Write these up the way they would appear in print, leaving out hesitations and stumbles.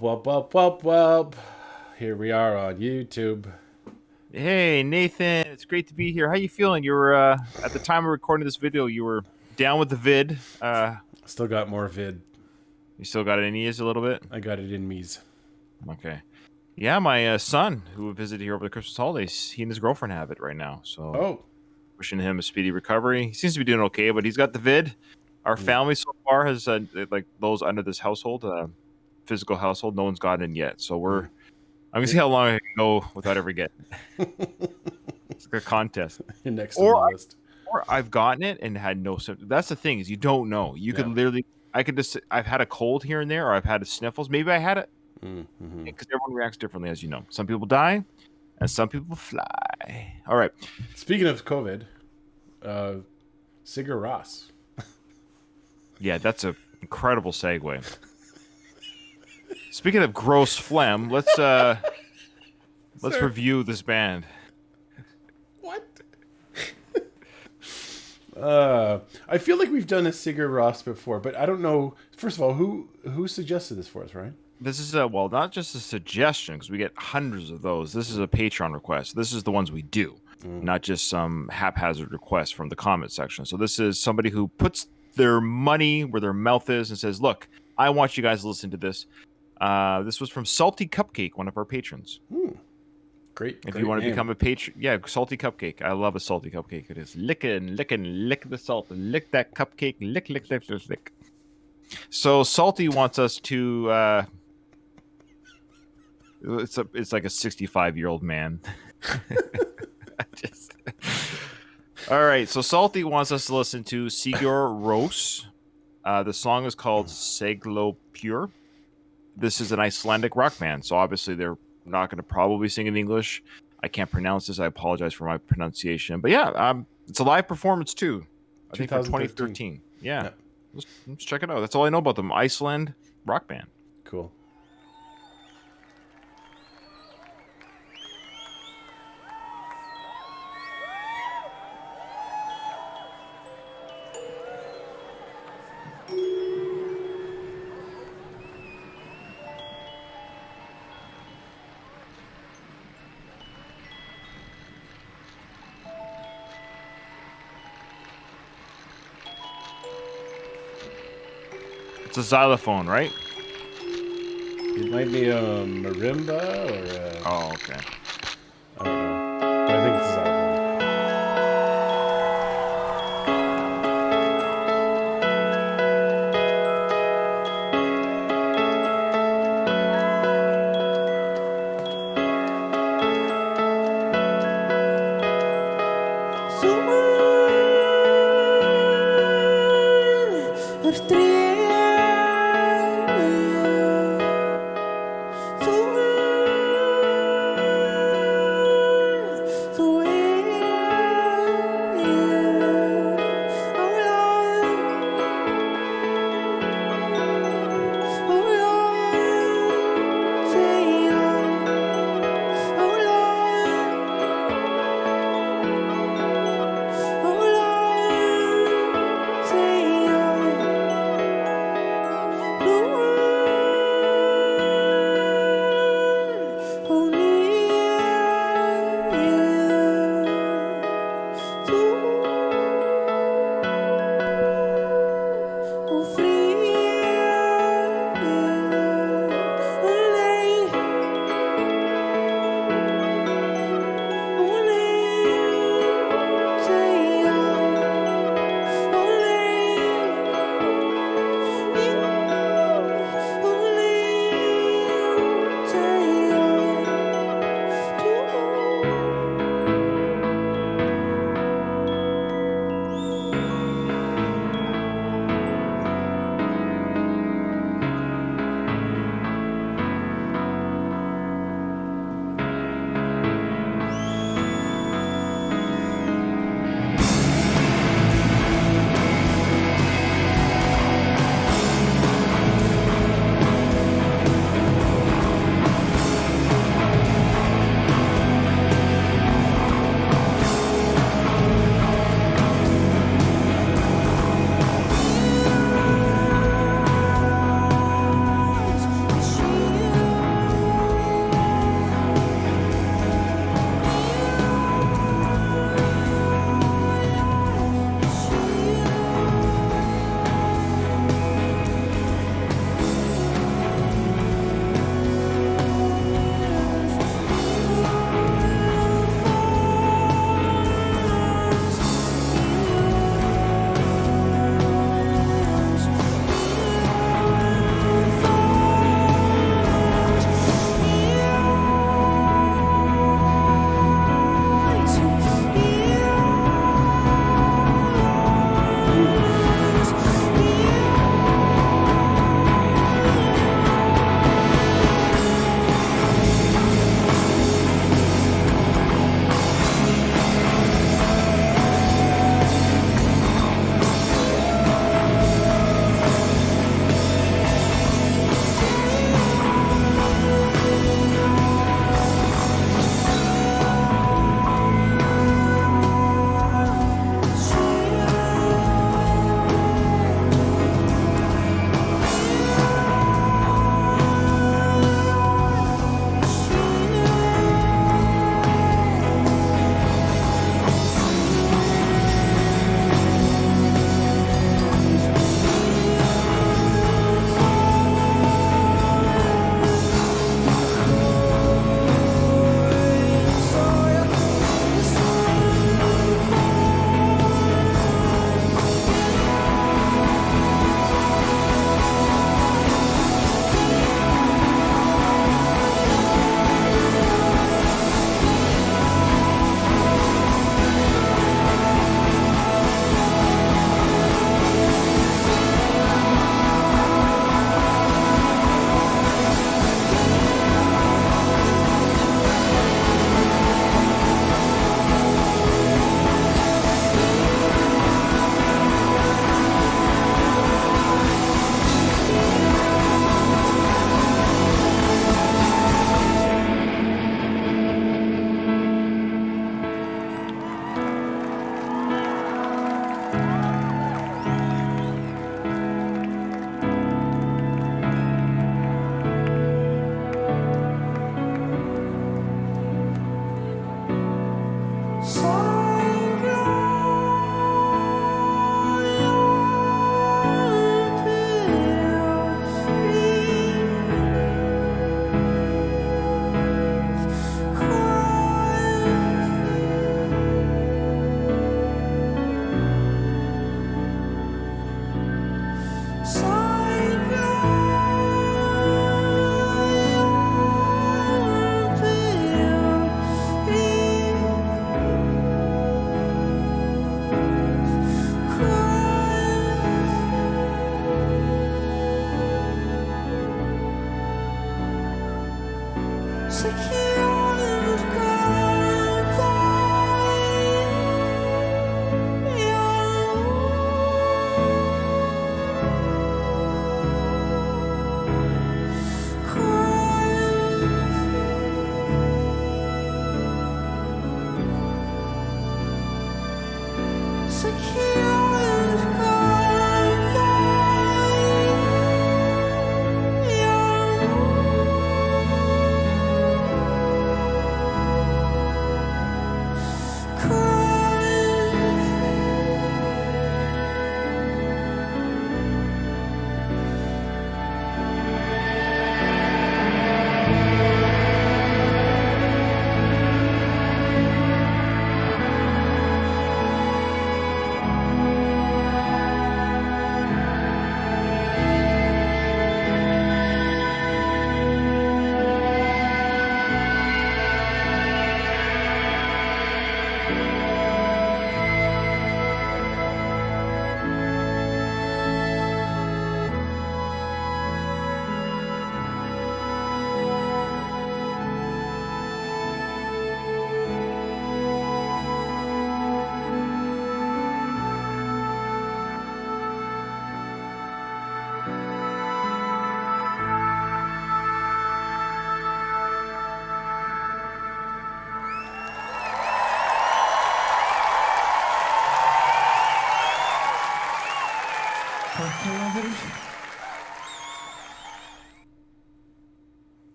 Welp, welp, welp, welp, welp. Here we are on YouTube. Hey Nathan, it's great to be here. How you feeling? You were at the time of recording this video, you were down with the vid. Still got more vid. You still got it in you a little bit? I got it in me's. Okay. Yeah, my son, who visited here over the Christmas holidays, he and his girlfriend have it right now. So Oh, wishing him a speedy recovery. He seems to be doing okay, but he's got the vid. Our family so far has like those under this household, physical household, no one's gotten it yet. So I'm gonna see how long I can go without ever getting it. It's like a contest. next on the list. Or I've gotten it and had no symptoms. That's the thing, is you don't know. You could literally, I've had a cold here and there, or I've had sniffles. Maybe I had it, because everyone reacts differently, as you know. Some people die, and some people fly. All right. Speaking of COVID, Sigur Rós. Yeah, that's an incredible segue. Speaking of gross phlegm, let's review this band. What? I feel like we've done a Sigur Rós before, but I don't know. First of all, who suggested this for us, right? This is well, not just a suggestion, because we get hundreds of those. This is a Patreon request. This is the ones we do, not just some haphazard requests from the comment section. So this is somebody who puts their money where their mouth is and says, "Look, I want you guys to listen to this." This was from Salty Cupcake, one of our patrons. Great. If you want to become a patron, yeah, Salty Cupcake. I love a salty cupcake. It is lick the salt, lick that cupcake, lick. So Salty wants us to. It's like a 65-year-old man. All right, so Salty wants us to listen to Sigur Rós. The song is called Sæglópur. This is an Icelandic rock band, so obviously they're not going to probably sing in English. I can't pronounce this. I apologize for my pronunciation. But yeah, it's a live performance too. I think from 2013. Yeah. Let's check it out. That's all I know about them. Iceland rock band. Cool. It's a xylophone, right? It might be a marimba or a... Oh, okay. I don't know. But I think it's a xylophone. The way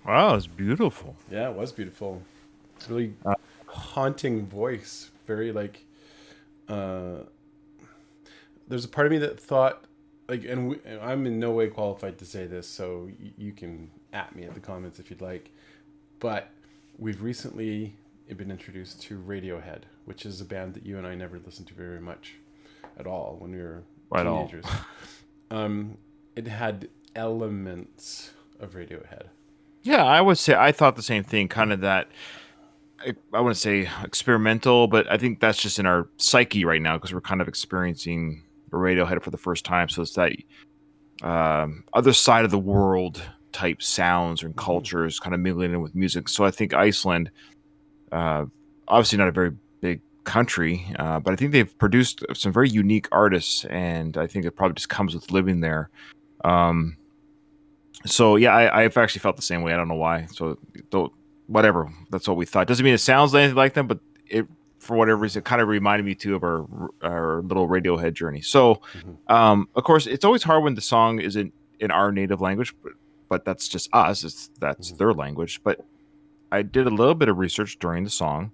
Wow, it's beautiful. Yeah, it was beautiful. It's really haunting voice. Very like. There's a part of me that thought, like, and I'm in no way qualified to say this, so you can at me at the comments if you'd like. But we've recently been introduced to Radiohead, which is a band that you and I never listened to very much at all when we were teenagers. It had elements of Radiohead. Yeah, I would say I thought the same thing. Kind of that. I wouldn't say experimental, but I think that's just in our psyche right now because we're kind of experiencing Radiohead for the first time. So it's that other side of the world type sounds and cultures kind of mingling in with music. So I think Iceland, obviously not a very big country, but I think they've produced some very unique artists, and I think it probably just comes with living there. So yeah, I've actually felt the same way. I don't know why. So whatever, that's what we thought. Doesn't mean it sounds anything like them, but it, for whatever reason, it kind of reminded me too of our little Radiohead journey. So, of course, it's always hard when the song isn't in our native language, but that's just us. That's their language. But I did a little bit of research during the song,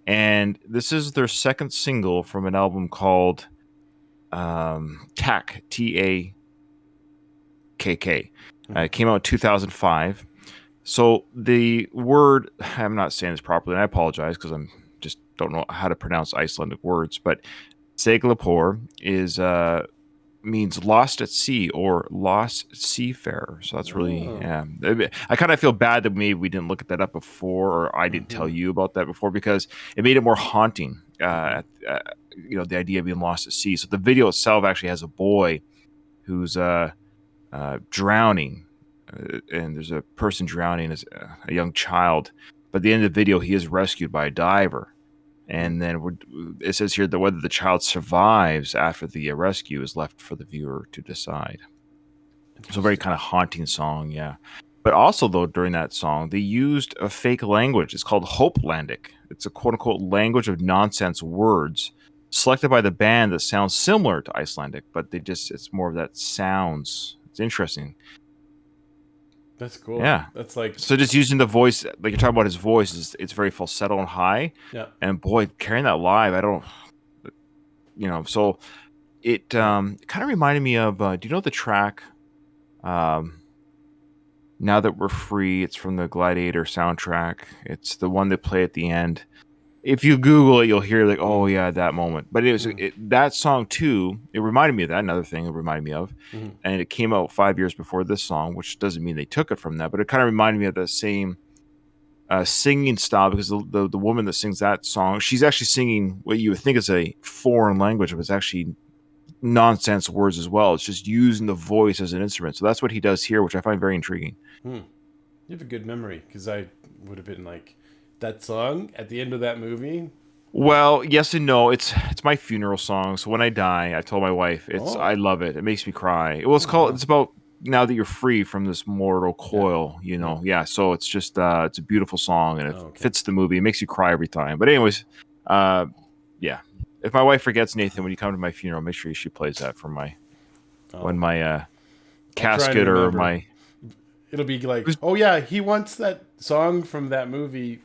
and this is their second single from an album called TAKK, TAKK. It came out in 2005. So the word, I'm not saying this properly, and I apologize because I'm just don't know how to pronounce Icelandic words, but Sæglópur is means lost at sea or lost seafarer. So that's really, yeah. I kind of feel bad that maybe we didn't look at that up before, or I didn't tell you about that before, because it made it more haunting. The idea of being lost at sea. So the video itself actually has a boy who's drowning. And there's a person drowning as a young child, but at the end of the video, he is rescued by a diver. And then it says here that whether the child survives after the rescue is left for the viewer to decide. So a very kind of haunting song, yeah. But also, though, during that song, they used a fake language. It's called Hopelandic. It's a quote-unquote language of nonsense words selected by the band that sounds similar to Icelandic, but it's more of that sounds. It's interesting. That's cool. Yeah. That's like... So just using the voice, like you're talking about his voice, it's very falsetto and high. Yeah. And boy, carrying that live, I don't... so it kind of reminded me of, do you know the track, Now That We're Free? It's from the Gladiator soundtrack. It's the one they play at the end. If you Google it, you'll hear like, oh yeah, that moment. But it was that song too. It reminded me of that. Another thing it reminded me of, and it came out 5 years before this song, which doesn't mean they took it from that, but it kind of reminded me of the same singing style, because the woman that sings that song, she's actually singing what you would think is a foreign language, but it's actually nonsense words as well. It's just using the voice as an instrument. So that's what he does here, which I find very intriguing. You have a good memory, because I would have been like that song at the end of that movie. Well, yes and no. It's my funeral song. So when I die, I told my wife, I love it. It makes me cry. Well, it's about now that you're free from this mortal coil, you know. Yeah, so it's just it's a beautiful song and it fits the movie. It makes you cry every time. But anyways, yeah. If my wife forgets, Nathan, when you come to my funeral, make sure she plays that for when my casket or my it'll be like, oh yeah, he wants that song from that movie.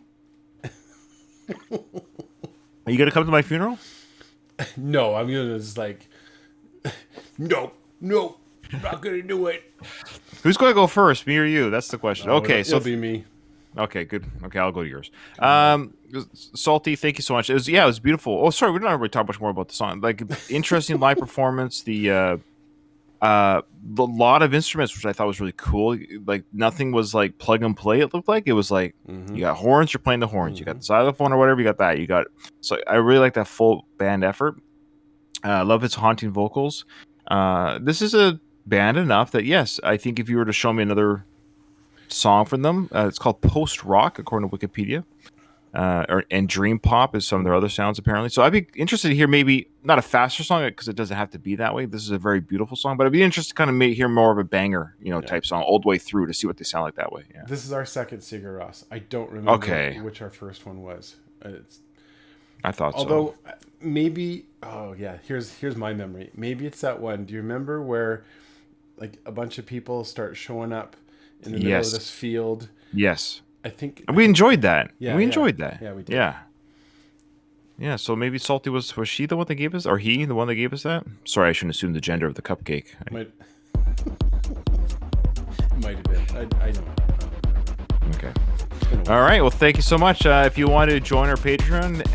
Are you gonna come to my funeral? No, I'm gonna just like, no, I'm not gonna do it. Who's gonna go first, me or you? That's the question. Okay, it'll be me. Okay, good. Okay, I'll go to yours. Salty, thank you so much. It was beautiful. Oh, sorry, we didn't really talk much more about the song. Like, interesting live performance. The lot of instruments, which I thought was really cool. Like, nothing was like plug and play. It looked like it was like you got horns, you're playing the horns. You got the xylophone or whatever. You got that. So I really like that full band effort. I love its haunting vocals. This is a band enough that yes, I think if you were to show me another song from them, it's called post rock according to Wikipedia. And dream pop is some of their other sounds apparently. So I'd be interested to hear maybe not a faster song because it doesn't have to be that way. This is a very beautiful song, but I'd be interested to kind of hear more of a banger, type song all the way through to see what they sound like that way. Yeah. This is our second Sigur Rós. I don't remember which our first one was. I thought although maybe, here's my memory. Maybe it's that one. Do you remember where like a bunch of people start showing up in the middle of this field? Yes. I think we enjoyed that. Yeah, we enjoyed that. Yeah, we did. Yeah. So maybe Salty was she the one that gave us, or he the one that gave us that? Sorry, I shouldn't assume the gender of the cupcake. Might have been. I don't know. Okay. All right. Well, thank you so much. If you want to join our Patreon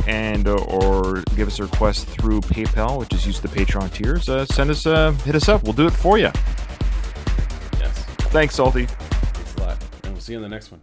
and or give us a request through PayPal, which is use the Patreon tiers, hit us up. We'll do it for you. Yes. Thanks, Salty. Thanks a lot. And we'll see you in the next one.